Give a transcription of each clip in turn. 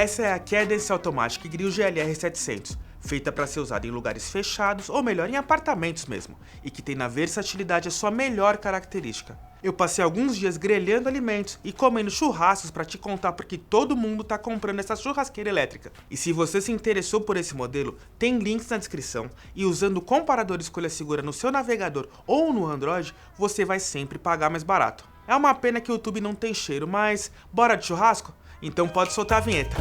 Essa é a Cadence Automatic Grill GLR 700, feita para ser usada em lugares fechados ou melhor em apartamentos mesmo, e que tem na versatilidade a sua melhor característica. Eu passei alguns dias grelhando alimentos e comendo churrascos para te contar porque todo mundo tá comprando essa churrasqueira elétrica. E se você se interessou por esse modelo, tem links na descrição e usando o comparador Escolha Segura no seu navegador ou no Android, você vai sempre pagar mais barato. É uma pena que o YouTube não tem cheiro, mas bora de churrasco? Então pode soltar a vinheta.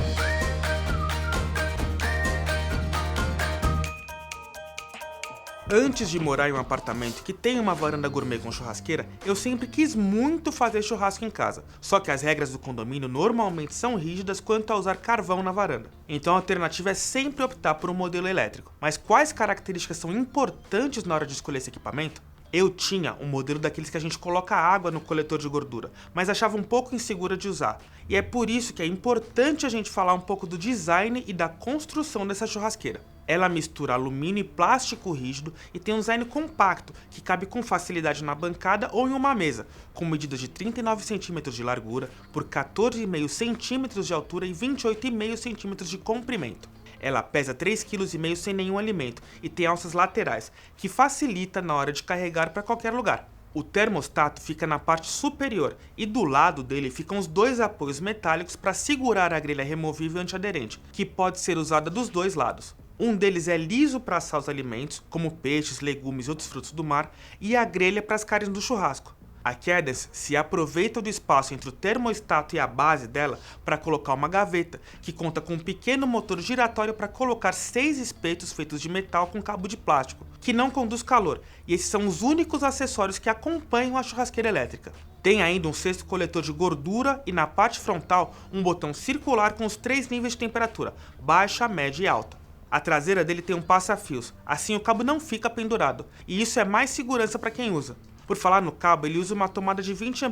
Antes de morar em um apartamento que tem uma varanda gourmet com churrasqueira, eu sempre quis muito fazer churrasco em casa. Só que as regras do condomínio normalmente são rígidas quanto a usar carvão na varanda. Então a alternativa é sempre optar por um modelo elétrico. Mas quais características são importantes na hora de escolher esse equipamento? Eu tinha um modelo daqueles que a gente coloca água no coletor de gordura, mas achava um pouco insegura de usar. E é por isso que é importante a gente falar um pouco do design e da construção dessa churrasqueira. Ela mistura alumínio e plástico rígido e tem um design compacto, que cabe com facilidade na bancada ou em uma mesa, com medidas de 39 cm de largura por 14,5 cm de altura e 28,5 cm de comprimento. Ela pesa 3,5 kg sem nenhum alimento e tem alças laterais, que facilita na hora de carregar para qualquer lugar. O termostato fica na parte superior e do lado dele ficam os dois apoios metálicos para segurar a grelha removível antiaderente, que pode ser usada dos dois lados. Um deles é liso para assar os alimentos, como peixes, legumes e outros frutos do mar, e a grelha para as carnes do churrasco. A Cadence se aproveita do espaço entre o termostato e a base dela para colocar uma gaveta, que conta com um pequeno motor giratório para colocar 6 espetos feitos de metal com cabo de plástico, que não conduz calor, e esses são os únicos acessórios que acompanham a churrasqueira elétrica. Tem ainda um cesto coletor de gordura e na parte frontal um botão circular com os 3 níveis de temperatura, baixa, média e alta. A traseira dele tem um passa-fios, assim o cabo não fica pendurado, e isso é mais segurança para quem usa. Por falar no cabo, ele usa uma tomada de 20 A,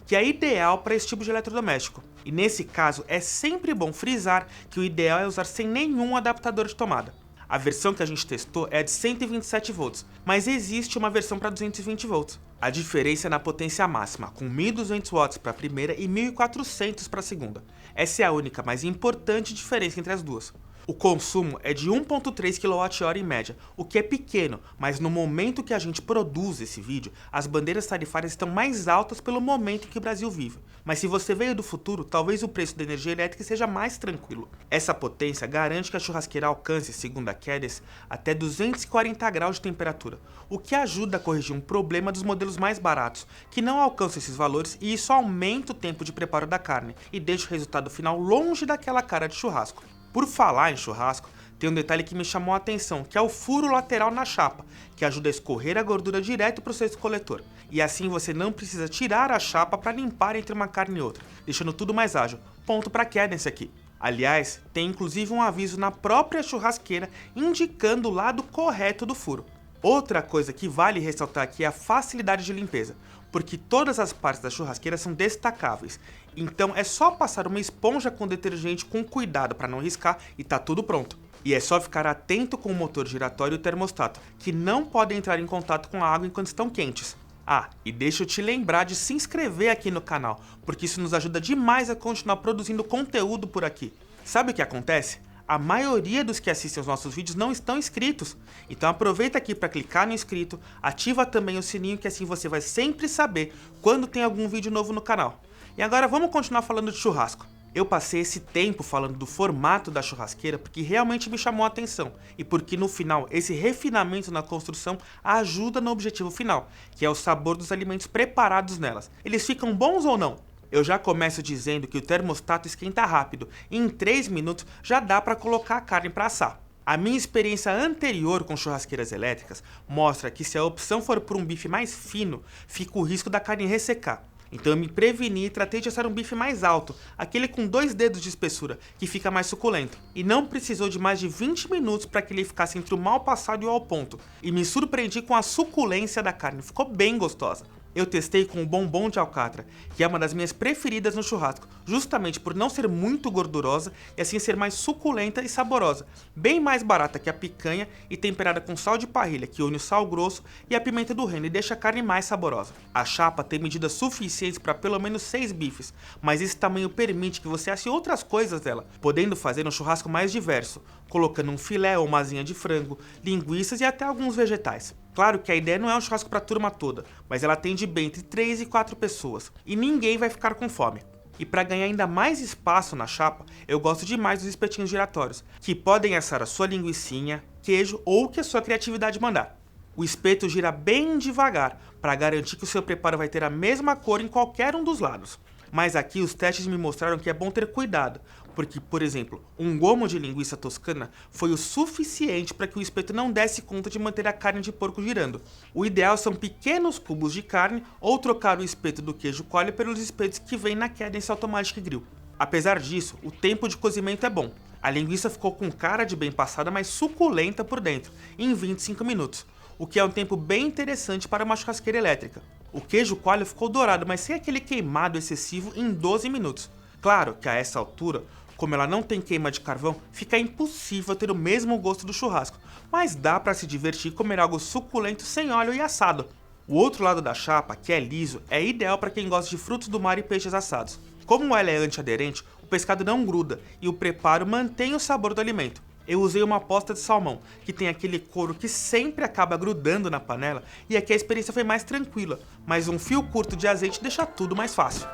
que é ideal para esse tipo de eletrodoméstico. E nesse caso, é sempre bom frisar que o ideal é usar sem nenhum adaptador de tomada. A versão que a gente testou é a de 127 volts, mas existe uma versão para 220 volts. A diferença é na potência máxima, com 1.200 watts para a primeira e 1.400 para a segunda. Essa é a única, mas importante diferença entre as duas. O consumo é de 1,3 kWh em média, o que é pequeno, mas no momento que a gente produz esse vídeo, as bandeiras tarifárias estão mais altas pelo momento em que o Brasil vive. Mas se você veio do futuro, talvez o preço da energia elétrica seja mais tranquilo. Essa potência garante que a churrasqueira alcance, segundo a Cadence, até 240 graus de temperatura, o que ajuda a corrigir um problema dos modelos mais baratos, que não alcançam esses valores e isso aumenta o tempo de preparo da carne e deixa o resultado final longe daquela cara de churrasco. Por falar em churrasco, tem um detalhe que me chamou a atenção, que é o furo lateral na chapa, que ajuda a escorrer a gordura direto para o cesto coletor. E assim você não precisa tirar a chapa para limpar entre uma carne e outra, deixando tudo mais ágil. Ponto para Cadence aqui. Aliás, tem inclusive um aviso na própria churrasqueira indicando o lado correto do furo. Outra coisa que vale ressaltar aqui é a facilidade de limpeza, porque todas as partes da churrasqueira são destacáveis, então é só passar uma esponja com detergente com cuidado para não riscar e tá tudo pronto. E é só ficar atento com o motor giratório e o termostato, que não podem entrar em contato com a água enquanto estão quentes. Ah, e deixa eu te lembrar de se inscrever aqui no canal, porque isso nos ajuda demais a continuar produzindo conteúdo por aqui. Sabe o que acontece? A maioria dos que assistem os nossos vídeos não estão inscritos, então aproveita aqui para clicar no inscrito, ativa também o sininho que assim você vai sempre saber quando tem algum vídeo novo no canal. E agora vamos continuar falando de churrasco. Eu passei esse tempo falando do formato da churrasqueira porque realmente me chamou a atenção e porque no final esse refinamento na construção ajuda no objetivo final, que é o sabor dos alimentos preparados nelas. Eles ficam bons ou não? Eu já começo dizendo que o termostato esquenta rápido e em 3 minutos já dá para colocar a carne para assar. A minha experiência anterior com churrasqueiras elétricas mostra que se a opção for por um bife mais fino, fica o risco da carne ressecar. Então eu me preveni e tratei de assar um bife mais alto, aquele com 2 dedos de espessura, que fica mais suculento. E não precisou de mais de 20 minutos para que ele ficasse entre o mal passado e o ao ponto. E me surpreendi com a suculência da carne, ficou bem gostosa. Eu testei com o bombom de alcatra, que é uma das minhas preferidas no churrasco, justamente por não ser muito gordurosa e assim ser mais suculenta e saborosa, bem mais barata que a picanha e temperada com sal de parrilha, que une o sal grosso e a pimenta do reino e deixa a carne mais saborosa. A chapa tem medidas suficientes para pelo menos 6 bifes, mas esse tamanho permite que você asse outras coisas dela, podendo fazer um churrasco mais diverso, colocando um filé ou uma asinha de frango, linguiças e até alguns vegetais. Claro que a ideia não é um churrasco para a turma toda, mas ela atende bem entre 3 e 4 pessoas, e ninguém vai ficar com fome. E para ganhar ainda mais espaço na chapa, eu gosto demais dos espetinhos giratórios, que podem assar a sua linguicinha, queijo ou o que a sua criatividade mandar. O espeto gira bem devagar, para garantir que o seu preparo vai ter a mesma cor em qualquer um dos lados. Mas aqui os testes me mostraram que é bom ter cuidado, porque, por exemplo, um gomo de linguiça toscana foi o suficiente para que o espeto não desse conta de manter a carne de porco girando. O ideal são pequenos cubos de carne ou trocar o espeto do queijo coalho pelos espetos que vem na Cadence Automatic Grill. Apesar disso, o tempo de cozimento é bom. A linguiça ficou com cara de bem passada, mas suculenta por dentro, em 25 minutos, o que é um tempo bem interessante para uma churrasqueira elétrica. O queijo coalho ficou dourado, mas sem aquele queimado excessivo, em 12 minutos. Claro que a essa altura, como ela não tem queima de carvão, fica impossível ter o mesmo gosto do churrasco, mas dá para se divertir e comer algo suculento sem óleo e assado. O outro lado da chapa, que é liso, é ideal para quem gosta de frutos do mar e peixes assados. Como ela é antiaderente, o pescado não gruda e o preparo mantém o sabor do alimento. Eu usei uma posta de salmão, que tem aquele couro que sempre acaba grudando na panela, e aqui a experiência foi mais tranquila, mas um fio curto de azeite deixa tudo mais fácil.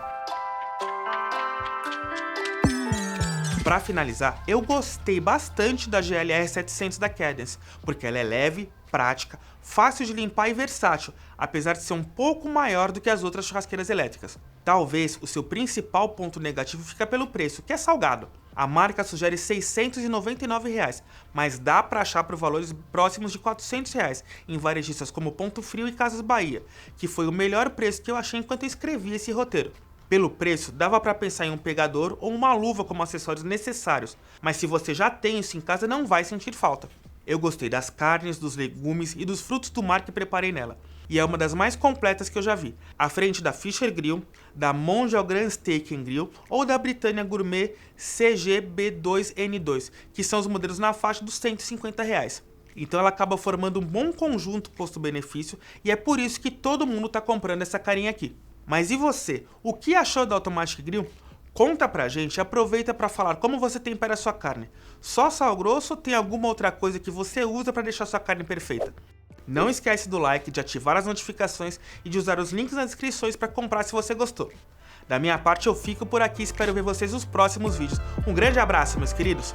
Para finalizar, eu gostei bastante da GLR 700 da Cadence, porque ela é leve, prática, fácil de limpar e versátil, apesar de ser um pouco maior do que as outras churrasqueiras elétricas. Talvez o seu principal ponto negativo fica pelo preço, que é salgado. A marca sugere R$ 699, mas dá para achar por valores próximos de R$ 400 em varejistas como Ponto Frio e Casas Bahia, que foi o melhor preço que eu achei enquanto eu escrevi esse roteiro. Pelo preço, dava para pensar em um pegador ou uma luva como acessórios necessários, mas se você já tem isso em casa não vai sentir falta. Eu gostei das carnes, dos legumes e dos frutos do mar que preparei nela, e é uma das mais completas que eu já vi, à frente da Fisher Grill, da Mondial Grand Steak and Grill ou da Britannia Gourmet CGB2N2, que são os modelos na faixa dos R$ 150. Então ela acaba formando um bom conjunto custo-benefício e é por isso que todo mundo está comprando essa carinha aqui. Mas e você? O que achou da Automatic Grill? Conta pra gente e aproveita para falar como você tempera a sua carne. Só sal grosso ou tem alguma outra coisa que você usa para deixar sua carne perfeita? Não esquece do like, de ativar as notificações e de usar os links nas descrições para comprar se você gostou. Da minha parte eu fico por aqui e espero ver vocês nos próximos vídeos. Um grande abraço, meus queridos!